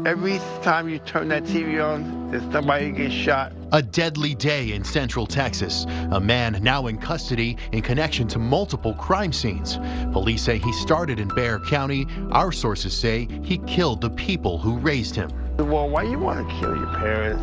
Every time you turn that TV on, there's somebody gets shot. A deadly day in Central Texas. A man now in custody in connection to multiple crime scenes. Police say he started in Bexar County. Our sources say he killed the people who raised him. Well, why you want to kill your parents?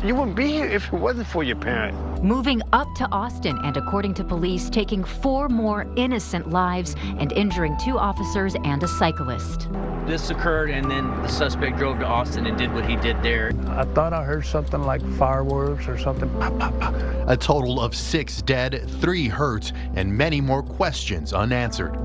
You wouldn't be here if it wasn't for your parents. Moving up to Austin and, according to police, taking 4 more innocent lives and injuring 2 officers and a cyclist. This occurred, and then the suspect drove to Austin and did what he did there. I thought I heard something like fireworks or something. Pop, pop, pop. A total of 6 dead, 3 hurt, and many more questions unanswered.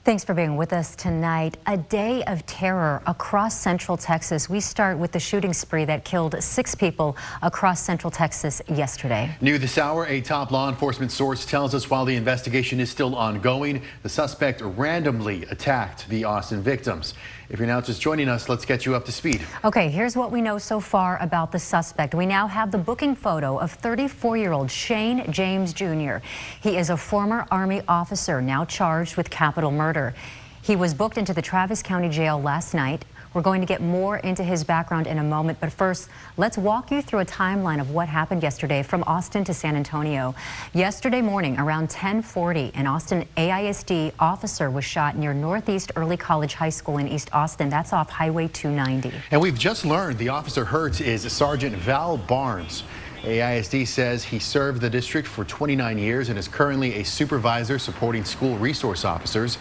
Thanks for being with us tonight. A day of terror across Central Texas. We start with the shooting spree that killed 6 people across Central Texas yesterday. New this hour, a top law enforcement source tells us while the investigation is still ongoing, the suspect randomly attacked the Austin victims. If you're now just joining us, let's get you up to speed. Okay, here's what we know so far about the suspect. We now have the booking photo of 34-year-old Shane James Jr. He is a former Army officer now charged with capital murder. He was booked into the Travis County Jail last night. We're going to get more into his background in a moment, but first, let's walk you through a timeline of what happened yesterday from Austin to San Antonio. Yesterday morning, around 10:40, an Austin AISD officer was shot near Northeast Early College High School in East Austin. That's off Highway 290. And we've just learned the officer hurt is Sergeant Val Barnes. AISD says he served the district for 29 years and is currently a supervisor supporting school resource officers.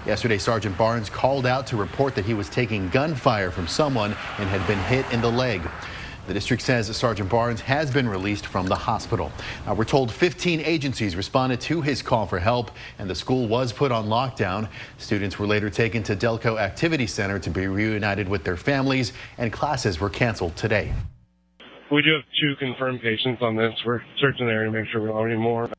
Yesterday, Sergeant Barnes called out to report that he was taking gunfire from someone and had been hit in the leg. The district says Sergeant Barnes has been released from the hospital. We're told 15 agencies responded to his call for help, and the school was put on lockdown. Students were later taken to Delco Activity Center to be reunited with their families, and classes were canceled today. We do have 2 confirmed patients on this. We're searching the area to make sure we don't have any more.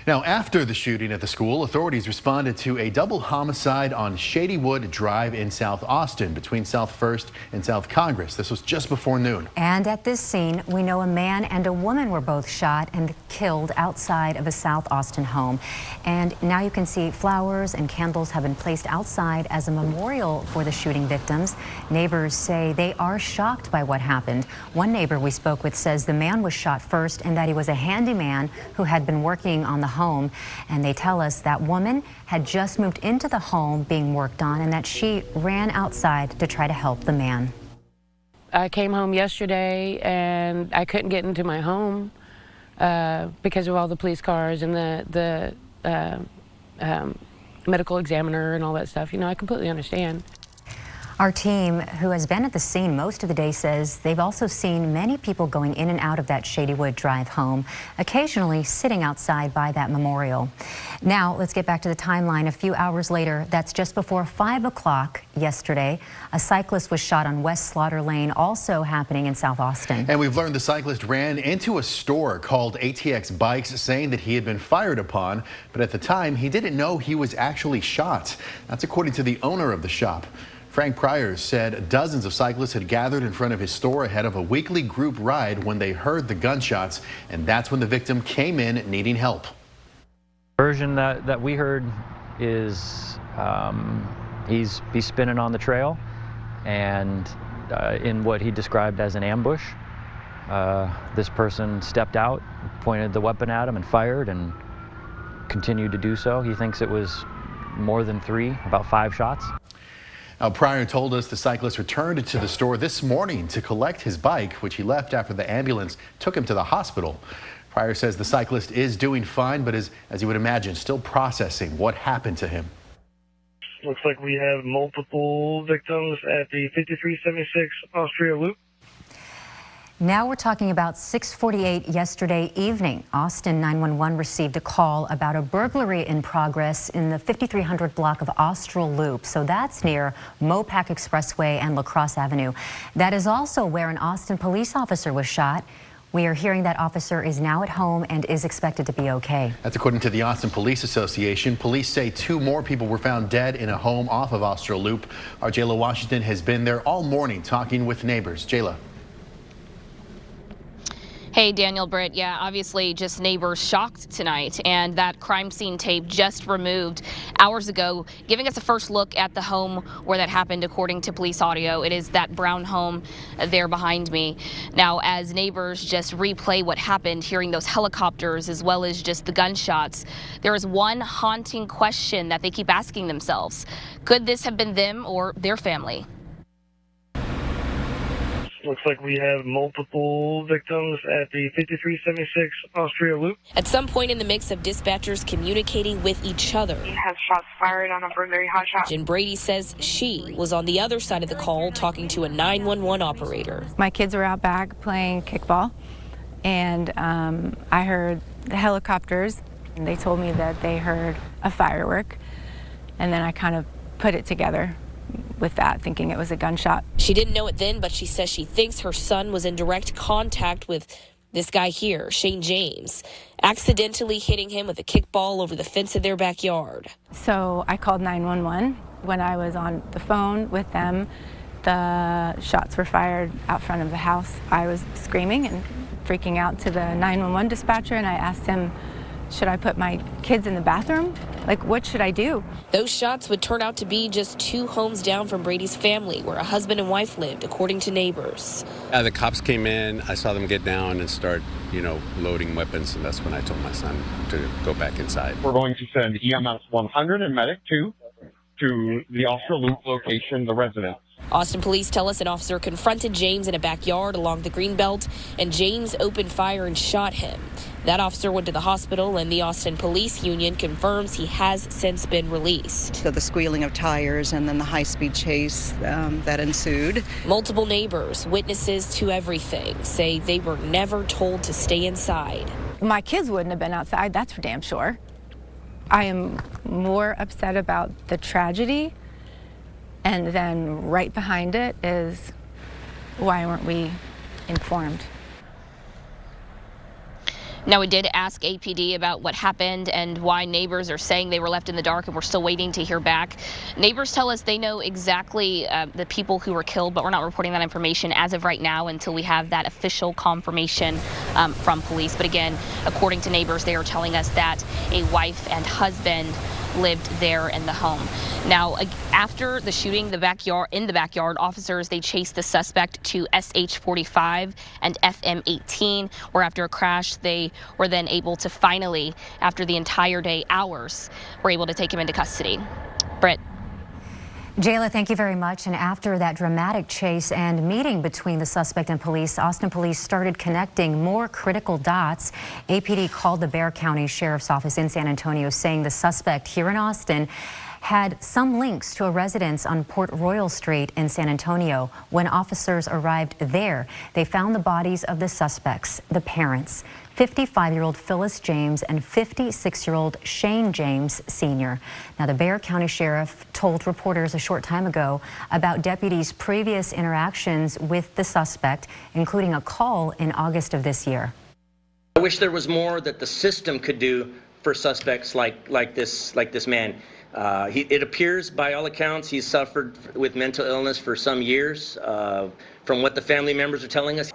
Now, after the shooting at the school, authorities responded to a double homicide on Shadywood Drive in South Austin between South First and South Congress. This was just before noon. And at this scene, we know a man and a woman were both shot and killed outside of a South Austin home. And now you can see flowers and candles have been placed outside as a memorial for the shooting victims. Neighbors say they are shocked by what happened. One neighbor we spoke with says the man was shot first and that he was a handyman who had been working on the home, and they tell us that woman had just moved into the home being worked on and that she ran outside to try to help the man. I came home yesterday and I couldn't get into my home because of all the police cars and the medical examiner and all that stuff. You know, I completely understand. Our team, who has been at the scene most of the day, says they've also seen many people going in and out of that Shadywood Drive home, occasionally sitting outside by that memorial. Now, let's get back to the timeline. A few hours later, that's just before 5 o'clock yesterday, a cyclist was shot on West Slaughter Lane, also happening in South Austin. And we've learned the cyclist ran into a store called ATX Bikes, saying that he had been fired upon, but at the time, he didn't know he was actually shot. That's according to the owner of the shop. Frank Pryor said dozens of cyclists had gathered in front of his store ahead of a weekly group ride when they heard the gunshots, and that's when the victim came in needing help. The version that we heard is he's spinning on the trail, and in what he described as an ambush, this person stepped out, pointed the weapon at him and fired, and continued to do so. He thinks it was more than 3, about 5 shots. Now, Pryor told us the cyclist returned to the store this morning to collect his bike, which he left after the ambulance took him to the hospital. Pryor says the cyclist is doing fine, but is, as you would imagine, still processing what happened to him. Looks like we have multiple victims at the 5376 Austria Loop. Now we're talking about 6:48 yesterday evening. Austin 911 received a call about a burglary in progress in the 5300 block of Austral Loop. So that's near Mopac Expressway and La Crosse Avenue. That is also where an Austin police officer was shot. We are hearing that officer is now at home and is expected to be okay. That's according to the Austin Police Association. Police say 2 more people were found dead in a home off of Austral Loop. Our Jayla Washington has been there all morning talking with neighbors. Jayla. Hey, Daniel, Britt. Yeah, obviously just neighbors shocked tonight, and that crime scene tape just removed hours ago, giving us a first look at the home where that happened, according to police audio. It is that brown home there behind me. Now, as neighbors just replay what happened, hearing those helicopters as well as just the gunshots, there is one haunting question that they keep asking themselves. Could this have been them or their family? Looks like we have multiple victims at the 5376 Austria Loop. At some point in the mix of dispatchers communicating with each other, He has shots fired on a very hot shot. Jen Brady says she was on the other side of the call talking to a 911 operator. My kids were out back playing kickball, and I heard the helicopters. And they told me that they heard a firework, and then I kind of put it together with that, thinking it was a gunshot. She didn't know it then, but she says she thinks her son was in direct contact with this guy here, Shane James, accidentally hitting him with a kickball over the fence of their backyard. So I called 911. When I was on the phone with them, the shots were fired out front of the house. I was screaming and freaking out to the 911 dispatcher, and I asked him, should I put my kids in the bathroom? Like, what should I do? Those shots would turn out to be just 2 homes down from Brady's family, where a husband and wife lived, according to neighbors. The cops came in. I saw them get down and start, loading weapons, and that's when I told my son to go back inside. We're going to send EMS 100 and Medic 2 to the Austria Loop location, the residence. Austin police tell us an officer confronted James in a backyard along the Greenbelt, and James opened fire and shot him. That officer went to the hospital, and the Austin Police Union confirms he has since been released. So the squealing of tires and then the high-speed chase that ensued. Multiple neighbors, witnesses to everything, say they were never told to stay inside. My kids wouldn't have been outside, that's for damn sure. I am more upset about the tragedy, and then right behind it is, why weren't we informed? Now, we did ask APD about what happened and why neighbors are saying they were left in the dark, and we're still waiting to hear back. Neighbors tell us they know exactly the people who were killed, but we're not reporting that information as of right now until we have that official confirmation from police. But again, according to neighbors, they are telling us that a wife and husband lived there in the home. Now, after the shooting, in the backyard, officers, they chased the suspect to SH-45 and FM-18, where after a crash, they were then able to finally, after the entire day, hours, were able to take him into custody. Britt. Jayla, thank you very much. And after that dramatic chase and meeting between the suspect and police, Austin police started connecting more critical dots. APD called the Bexar County Sheriff's Office in San Antonio, saying the suspect here in Austin had some links to a residence on Port Royal Street in San Antonio. When officers arrived there, they found the bodies of the suspects, the parents, 55-year-old Phyllis James and 56-year-old Shane James Sr. Now, the Bexar County Sheriff told reporters a short time ago about deputies' previous interactions with the suspect, including a call in August of this year. I wish there was more that the system could do for suspects like this man. It appears, by all accounts, he's suffered with mental illness for some years, from what the family members are telling us.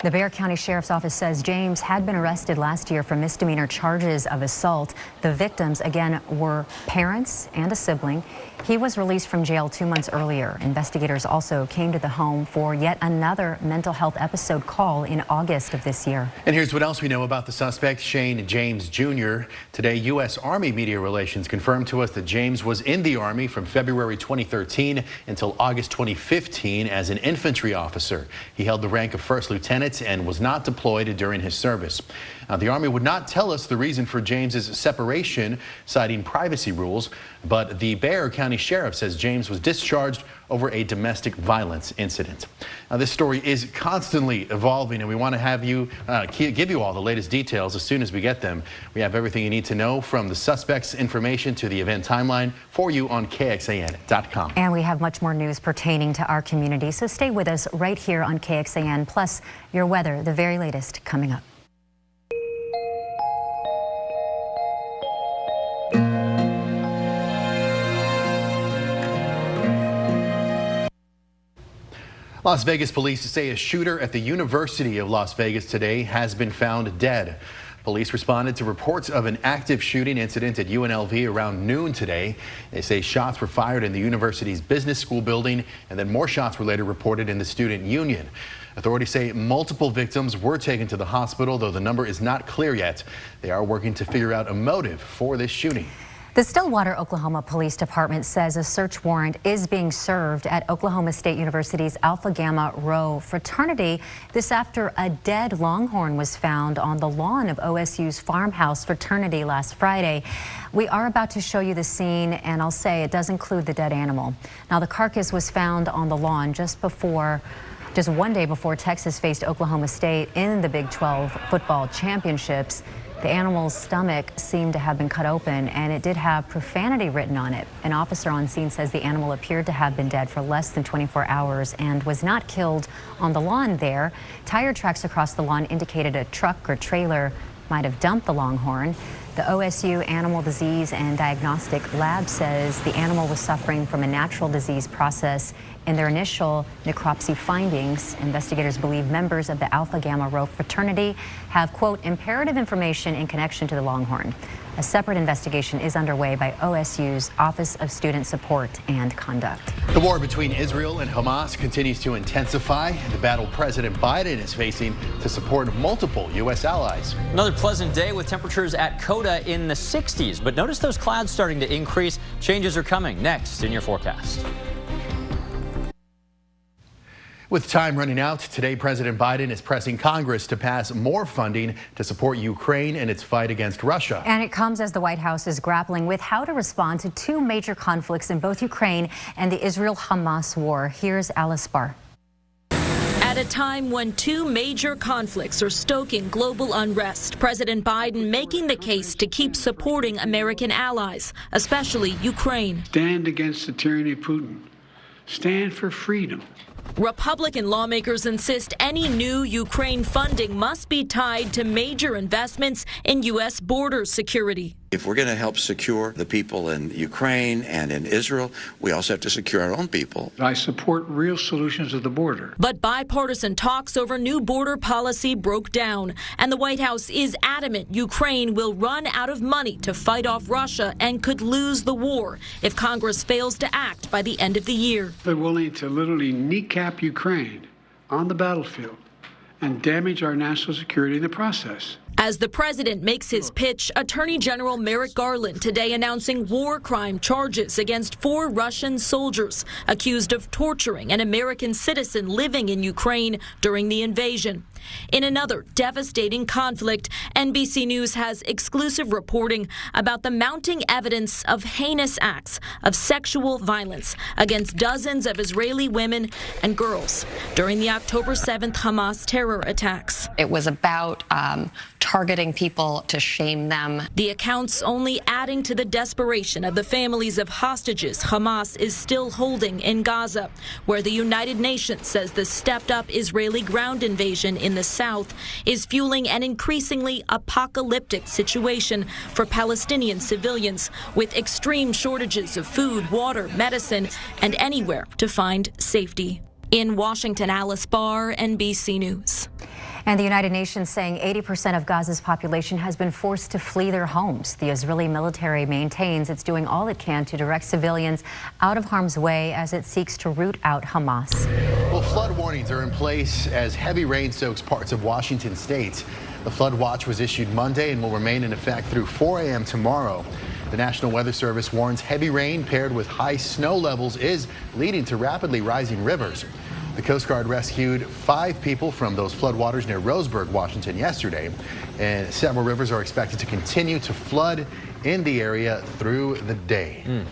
The Bexar County Sheriff's Office says James had been arrested last year for misdemeanor charges of assault. The victims, again, were parents and a sibling. He was released from jail 2 months earlier. Investigators also came to the home for yet another mental health episode call in August of this year. And here's what else we know about the suspect, Shane James Jr. Today, U.S. Army Media Relations confirmed to us that James was in the Army from February 2013 until August 2015 as an infantry officer. He held the rank of first lieutenant and was not deployed during his service. Now, the Army would not tell us the reason for James's separation, citing privacy rules, but the Bexar County Sheriff says James was discharged over a domestic violence incident. Now, this story is constantly evolving, and we want to have you give you all the latest details as soon as we get them. We have everything you need to know, from the suspect's information to the event timeline, for you on KXAN.com. And we have much more news pertaining to our community, so stay with us right here on KXAN, plus your weather, the very latest, coming up. Las Vegas police say a shooter at the University of Las Vegas today has been found dead. Police responded to reports of an active shooting incident at UNLV around noon today. They say shots were fired in the university's business school building, and then more shots were later reported in the student union. Authorities say multiple victims were taken to the hospital, though the number is not clear yet. They are working to figure out a motive for this shooting. The Stillwater, Oklahoma Police Department says a search warrant is being served at Oklahoma State University's Alpha Gamma Rho fraternity. This after a dead longhorn was found on the lawn of OSU's farmhouse fraternity last Friday. We are about to show you the scene, and I'll say it does include the dead animal. Now, the carcass was found on the lawn just one day before Texas faced Oklahoma State in the Big 12 football championships. The animal's stomach seemed to have been cut open, and it did have profanity written on it. An officer on scene says the animal appeared to have been dead for less than 24 hours and was not killed on the lawn there. Tire tracks across the lawn indicated a truck or trailer might have dumped the longhorn. The OSU Animal Disease and Diagnostic Lab says the animal was suffering from a natural disease process. In their initial necropsy findings, investigators believe members of the Alpha Gamma Rho fraternity have, quote, imperative information in connection to the longhorn. A separate investigation is underway by OSU's Office of Student Support and Conduct. The war between Israel and Hamas continues to intensify. The battle President Biden is facing to support multiple U.S. allies. Another pleasant day with temperatures at Coda in the 60s. But notice those clouds starting to increase. Changes are coming next in your forecast. With time running out, today President Biden is pressing Congress to pass more funding to support Ukraine in its fight against Russia. And it comes as the White House is grappling with how to respond to two major conflicts in both Ukraine and the Israel-Hamas war. Here's Alice Barr. At a time when two major conflicts are stoking global unrest, President Biden making the case to keep supporting American allies, especially Ukraine. Stand against the tyranny of Putin. Stand for freedom. Republican lawmakers insist any new Ukraine funding must be tied to major investments in U.S. border security. If we're going to help secure the people in Ukraine and in Israel, we also have to secure our own people. I support real solutions at the border. But bipartisan talks over new border policy broke down, and the White House is adamant Ukraine will run out of money to fight off Russia and could lose the war if Congress fails to act by the end of the year. They're willing to literally kneecap Ukraine on the battlefield and damage our national security in the process. As the president makes his pitch, Attorney General Merrick Garland today announcing war crime charges against 4 Russian soldiers accused of torturing an American citizen living in Ukraine during the invasion. In another devastating conflict, NBC News has exclusive reporting about the mounting evidence of heinous acts of sexual violence against dozens of Israeli women and girls during the October 7th Hamas terror attacks. It was about targeting people to shame them. The accounts only adding to the desperation of the families of hostages Hamas is still holding in Gaza, where the United Nations says the stepped-up Israeli ground invasion in the south is fueling an increasingly apocalyptic situation for Palestinian civilians, with extreme shortages of food, water, medicine, and anywhere to find safety. In Washington, Alice Barr, NBC News. And the United Nations saying 80% of Gaza's population has been forced to flee their homes. The Israeli military maintains it's doing all it can to direct civilians out of harm's way as it seeks to root out Hamas. Well, flood warnings are in place as heavy rain soaks parts of Washington state. The flood watch was issued Monday and will remain in effect through 4 a.m. tomorrow. The National Weather Service warns heavy rain paired with high snow levels is leading to rapidly rising rivers. The Coast Guard rescued 5 people from those floodwaters near Roseburg, Washington yesterday, and several rivers are expected to continue to flood in the area through the day.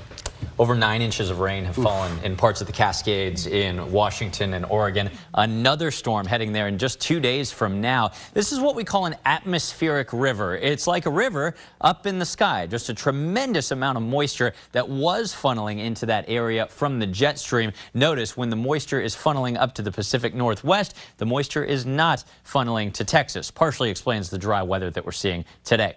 Over 9 inches of rain have fallen in parts of the Cascades in Washington and Oregon. Another storm heading there in just 2 days from now. This is what we call an atmospheric river. It's like a river up in the sky, just a tremendous amount of moisture that was funneling into that area from the jet stream. Notice when the moisture is funneling up to the Pacific Northwest, the moisture is not funneling to Texas. Partially explains the dry weather that we're seeing today.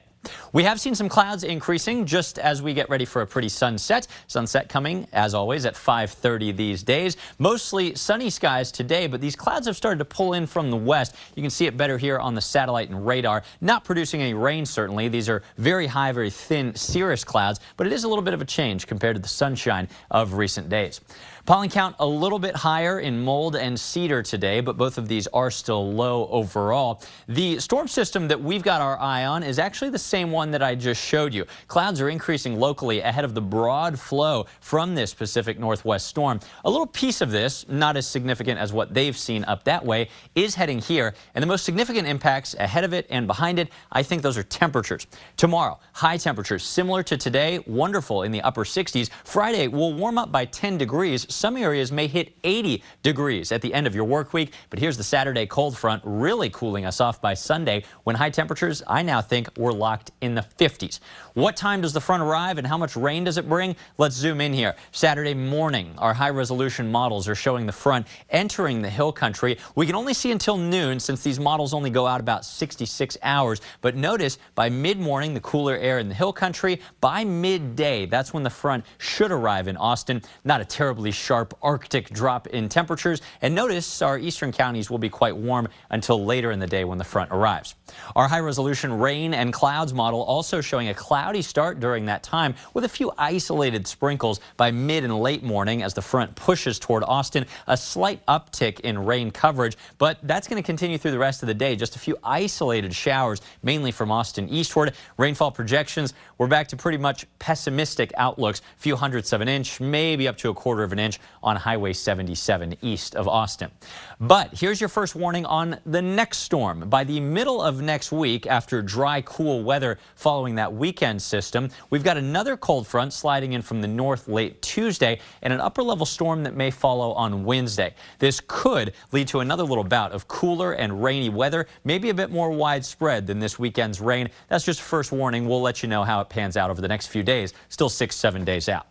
We have seen some clouds increasing just as we get ready for a pretty sunset. Sunset coming, as always, at 5:30 these days. Mostly sunny skies today, but these clouds have started to pull in from the west. You can see it better here on the satellite and radar. Not producing any rain, certainly. These are very high, very thin cirrus clouds, but it is a little bit of a change compared to the sunshine of recent days. Pollen count a little bit higher in mold and cedar today, but both of these are still low overall. The storm system that we've got our eye on is actually the same one that I just showed you. Clouds are increasing locally ahead of the broad flow from this Pacific Northwest storm. A little piece of this, not as significant as what they've seen up that way, is heading here, and the most significant impacts ahead of it and behind it, I think those are temperatures. Tomorrow, high temperatures similar to today, wonderful in the upper 60s. Friday will warm up by 10 degrees. Some areas may hit 80 degrees at the end of your work week, but here's the Saturday cold front really cooling us off by Sunday when high temperatures, I now think, were locked in the 50s. What time does the front arrive and how much rain does it bring? Let's zoom in here. Saturday morning, our high-resolution models are showing the front entering the hill country. We can only see until noon since these models only go out about 66 hours, but notice by mid-morning, the cooler air in the hill country. By midday, that's when the front should arrive in Austin. Not a terribly sharp Arctic drop in temperatures, and notice our eastern counties will be quite warm until later in the day when the front arrives. Our high-resolution rain and clouds model also showing a cloudy start during that time with a few isolated sprinkles by mid and late morning as the front pushes toward Austin. A slight uptick in rain coverage, but that's going to continue through the rest of the day. Just a few isolated showers, mainly from Austin eastward. Rainfall projections, we're back to pretty much pessimistic outlooks. A few hundredths of an inch, maybe up to a quarter of an inch on Highway 77 east of Austin. But here's your first warning on the next storm. By the middle of next week, after dry, cool weather following that weekend system, we've got another cold front sliding in from the north late Tuesday and an upper-level storm that may follow on Wednesday. This could lead to another little bout of cooler and rainy weather, maybe a bit more widespread than this weekend's rain. That's just a first warning. We'll let you know how it pans out over the next few days, still 6-7 days out.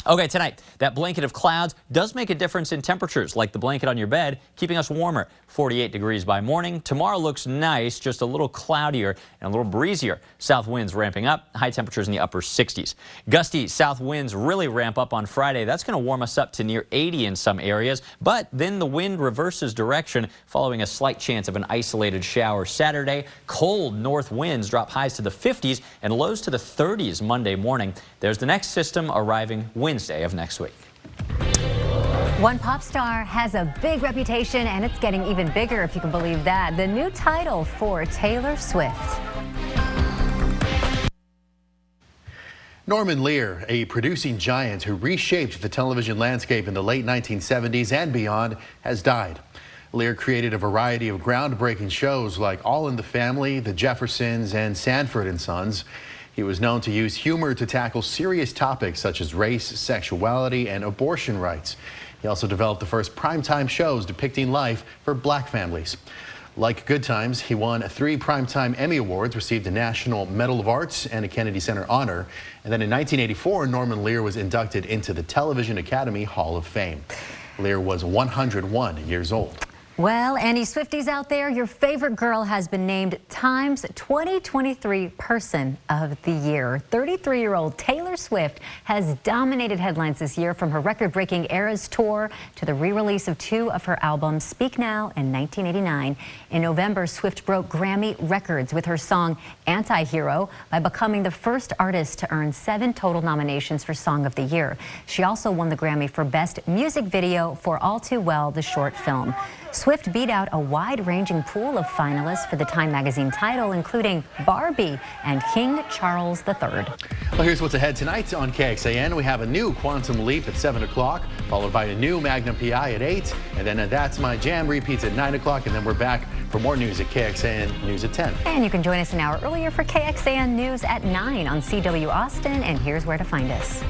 Okay, tonight, that blanket of clouds does make a difference in temperatures, like the blanket on your bed, keeping us warmer. 48 degrees by morning. Tomorrow looks nice, just a little cloudier and a little breezier. South winds ramping up, high temperatures in the upper 60s. Gusty south winds really ramp up on Friday. That's going to warm us up to near 80 in some areas, but then the wind reverses direction following a slight chance of an isolated shower Saturday. Cold north winds drop highs to the 50s and lows to the 30s Monday morning. There's the next system arriving Wednesday of next week. One pop star has a big reputation, and it's getting even bigger, if you can believe that. The new title for Taylor Swift. Norman Lear, a producing giant who reshaped the television landscape in the late 1970s and beyond, has died. Lear created a variety of groundbreaking shows like All in the Family, The Jeffersons, and Sanford and Sons. He was known to use humor to tackle serious topics such as race, sexuality, and abortion rights. He also developed the first primetime shows depicting life for black families. Like Good Times, he won 3 Primetime Emmy Awards, received a National Medal of Arts and a Kennedy Center honor. And then in 1984, Norman Lear was inducted into the Television Academy Hall of Fame. Lear was 101 years old. Well, any Swifties out there, your favorite girl has been named Time's 2023 Person of the Year. 33-year-old Taylor Swift has dominated headlines this year, from her record-breaking Eras tour to the re-release of 2 of her albums, Speak Now and 1989. In November, Swift broke Grammy records with her song Anti-Hero by becoming the first artist to earn 7 total nominations for Song of the Year. She also won the Grammy for Best Music Video for All Too Well, the short film. Swift beat out a wide-ranging pool of finalists for the Time magazine title, including Barbie and King Charles III. Well, here's what's ahead tonight on KXAN. We have a new Quantum Leap at 7 o'clock, followed by a new Magnum PI at 8, and then That's My Jam repeats at 9 o'clock, and then we're back for more news at KXAN News at 10. And you can join us an hour earlier for KXAN News at 9 on CW Austin, and here's where to find us.